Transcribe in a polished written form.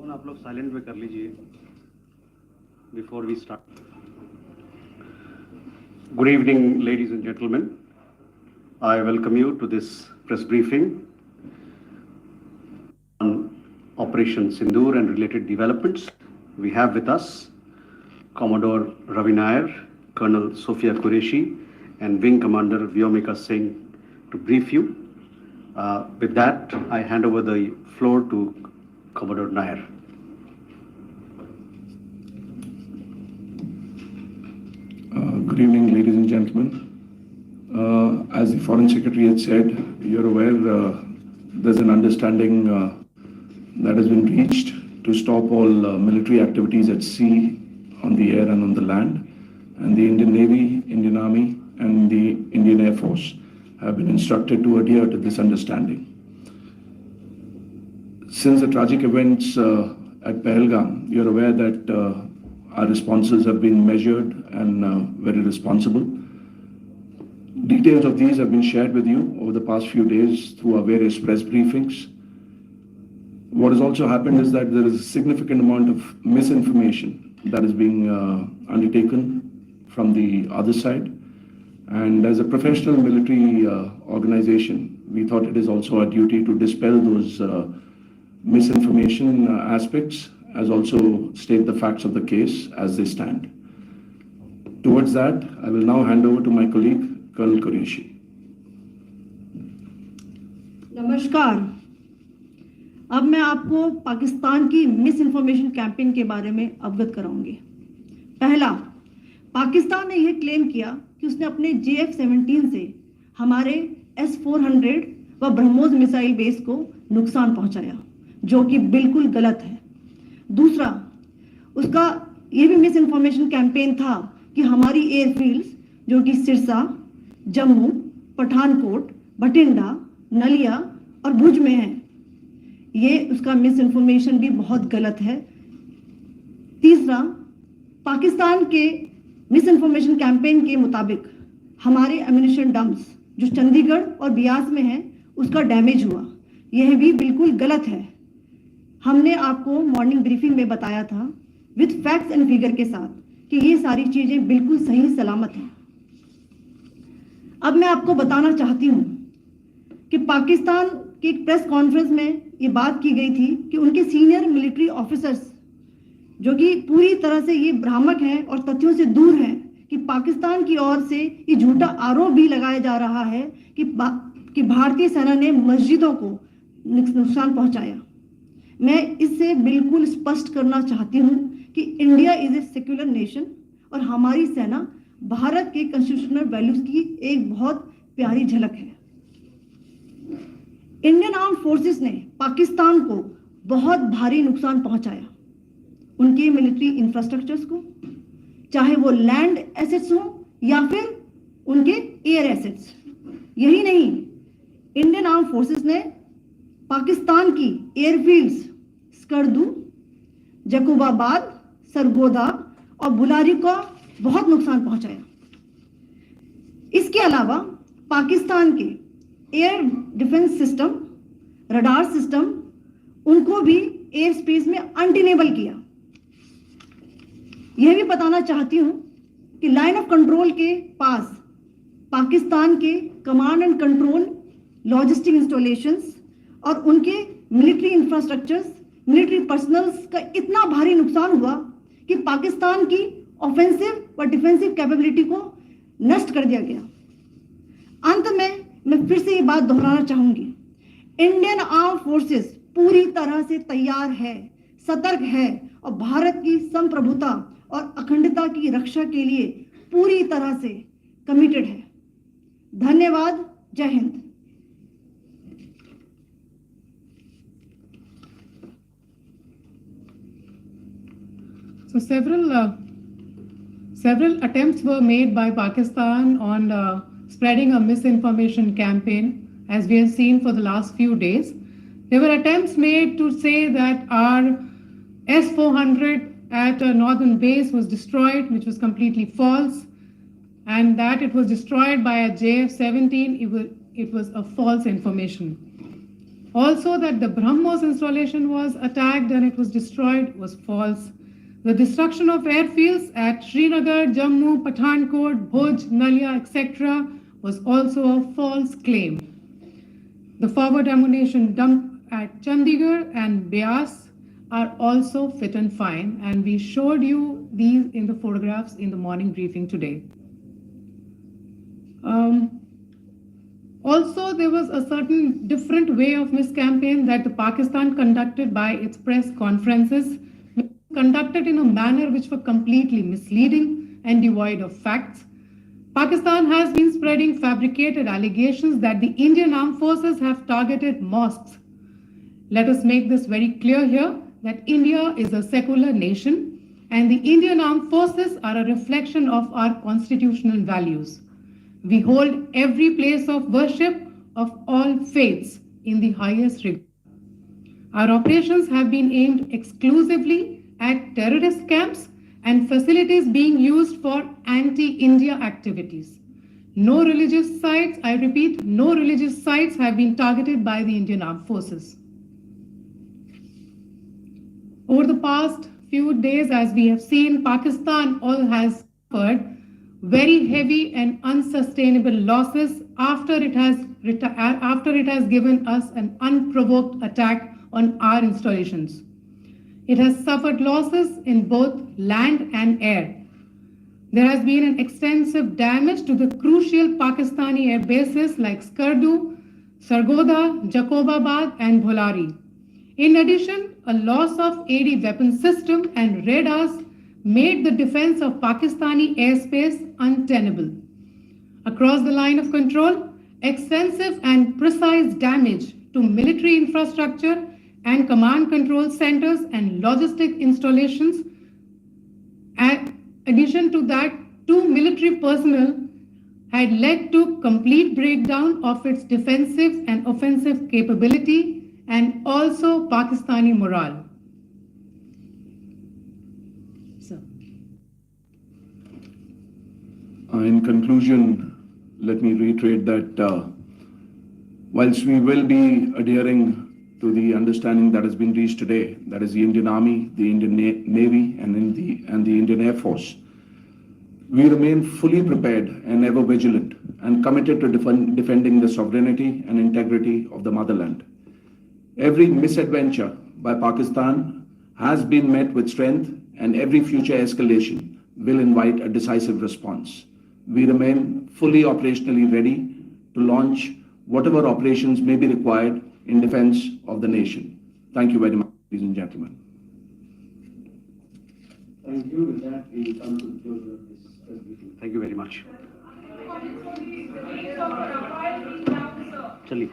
Phone आप लोग silent पे कर लीजिए before we start. Good evening, ladies and gentlemen. I welcome you to this press briefing on Operation Sindoor and related developments. We have with us Commodore Ravi Nair, Colonel Sophia Qureshi, and Wing Commander Vyomika Singh to brief you. With that, I hand over the floor to Commodore Nair. Good evening, ladies and gentlemen. As the Foreign Secretary had said, you're aware there's an understanding that has been reached to stop all military activities at sea, on the air and on the land. And the Indian Navy, Indian Army and the Indian Air Force have been instructed to adhere to this understanding. Since the tragic events at Pahalgam, you're aware that our responses have been measured and very responsible. Details of these have been shared with you over the past few days through our various press briefings. What has also happened is that there is a significant amount of misinformation that is being undertaken from the other side. And as a professional military organization, we thought it is also our duty to dispel those misinformation aspects, as also state the facts of the case as they stand. Towards that, I will now hand over to my colleague, Colonel Qureshi. नमस्कार. अब मैं आपको पाकिस्तान की miss information campaign के बारे में अवगत कराऊंगी. पहला, पाकिस्तान ने यह क्लेम किया कि उसने अपने JF-17 से हमारे S-400 व ब्रह्मोस मिसाइल बेस को नुकसान पहुंचाया, जो कि बिल्कुल गलत है. दूसरा, उसका यह भी मिस इन्फॉर्मेशन कैंपेन था कि हमारी एयरफील्ड्स जो कि सिरसा, जम्मू, पठानकोट, बठिंडा, नलिया और भुज में हैं, ये उसका मिस इन्फॉर्मेशन भी बहुत गलत है. तीसरा, पाकिस्तान के मिस इन्फॉर्मेशन कैंपेन के मुताबिक हमारे एम्यूनिशन डंप्स जो चंडीगढ़ और बियास में हैं उसका डैमेज हुआ, यह भी बिल्कुल गलत है. हमने आपको मॉर्निंग ब्रीफिंग में बताया था विद फैक्ट्स एंड फिगर के साथ कि ये सारी चीजें बिल्कुल सही सलामत हैं. अब मैं आपको बताना चाहती हूं कि पाकिस्तान की एक प्रेस कॉन्फ्रेंस में ये बात की गई थी कि उनके सीनियर मिलिट्री ऑफिसर्स जो कि पूरी तरह से ये भ्रामक हैं और तथ्यों से दूर हैं कि पाकिस्तान की ओर से ये झूठा आरोप भी लगाया जा रहा है कि भारतीय सेना ने मस्जिदों को नुकसान पहुंचाया. मैं इससे बिल्कुल स्पष्ट करना चाहती हूं कि India is a secular nation और हमारी सेना भारत के कॉन्स्टिट्यूशनल वैल्यूज की एक बहुत प्यारी झलक है. इंडियन आर्म फोर्सेस ने पाकिस्तान को बहुत भारी नुकसान पहुंचाया, उनके मिलिट्री इंफ्रास्ट्रक्चर्स को, चाहे वो लैंड एसेट्स हो या फिर उनके एयर एसेट्स. यही नहीं, इंडियन आर्म फोर्सेस ने पाकिस्तान की एयरफील्ड्स स्कर्दू, जकूबाबाद, सरगोदा और बुलारी को बहुत नुकसान पहुंचाया. इसके अलावा पाकिस्तान के air defence system, radar system, उनको भी एयर स्पेस में अनटेनेबल किया. यह भी बताना चाहती हूं कि लाइन ऑफ कंट्रोल के पास पाकिस्तान के command and control logistic installations और उनके मिलिट्री इंफ्रास्ट्रक्चर्स, मिलिट्री पर्सनल्स का इतना भारी नुकसान हुआ कि पाकिस्तान की ऑफेंसिव व डिफेंसिव कैपेबिलिटी को नष्ट कर दिया गया. अंत में मैं फिर से ये बात दोहराना चाहूंगी, इंडियन आर्म फोर्सेस पूरी तरह से तैयार है, सतर्क है और भारत की संप्रभुता और अखंडता की रक्षा के लिए पूरी तरह से कमिटेड है. धन्यवाद. जय Hind. So several attempts were made by Pakistan on spreading a misinformation campaign, as we have seen for the last few days. There were attempts made to say that our S-400 at a northern base was destroyed, which was completely false, and that it was destroyed by a JF-17. It was a false information. Also, that the BrahMos installation was attacked and it was destroyed was false. The destruction of airfields at Srinagar, Jammu, Pathankot, Bhuj, Nalia, etc. was also a false claim. The forward ammunition dump at Chandigarh and Beas are also fit and fine, and we showed you these in the photographs in the morning briefing today. Also, there was a certain different way of miscampaign that the Pakistan conducted by its press conferences, conducted in a manner which were completely misleading and devoid of facts. Pakistan has been spreading fabricated allegations that the Indian armed forces have targeted mosques. Let us make this very clear here that India is a secular nation and the Indian armed forces are a reflection of our constitutional values. We hold every place of worship of all faiths in the highest regard. Our operations have been aimed exclusively at terrorist camps and facilities being used for anti-India activities. No religious sites, I repeat, no religious sites have been targeted by the Indian armed forces. Over the past few days, as we have seen, Pakistan all has suffered very heavy and unsustainable losses after it has given us an unprovoked attack on our installations. It has suffered losses in both land and air. There has been an extensive damage to the crucial Pakistani air bases like Skardu, Sargodha, Jacobabad and Bholari. In addition, a loss of AD weapon system and radars made the defense of Pakistani airspace untenable. Across the line of control, extensive and precise damage to military infrastructure and command control centers and logistic installations. In addition to that, 2 military personnel had led to complete breakdown of its defensive and offensive capability and also Pakistani morale. In conclusion, let me reiterate that whilst we will be adhering to the understanding that has been reached today, that is the Indian Army, the Indian Navy, and the Indian Air Force, we remain fully prepared and ever vigilant and committed to defending the sovereignty and integrity of the motherland. Every misadventure by Pakistan has been met with strength, and every future escalation will invite a decisive response. We remain fully operationally ready to launch whatever operations may be required in defense of the nation. Thank you very much, ladies and gentlemen. Thank you. With that, we come to the closure of this meeting. Thank you very much. Chali.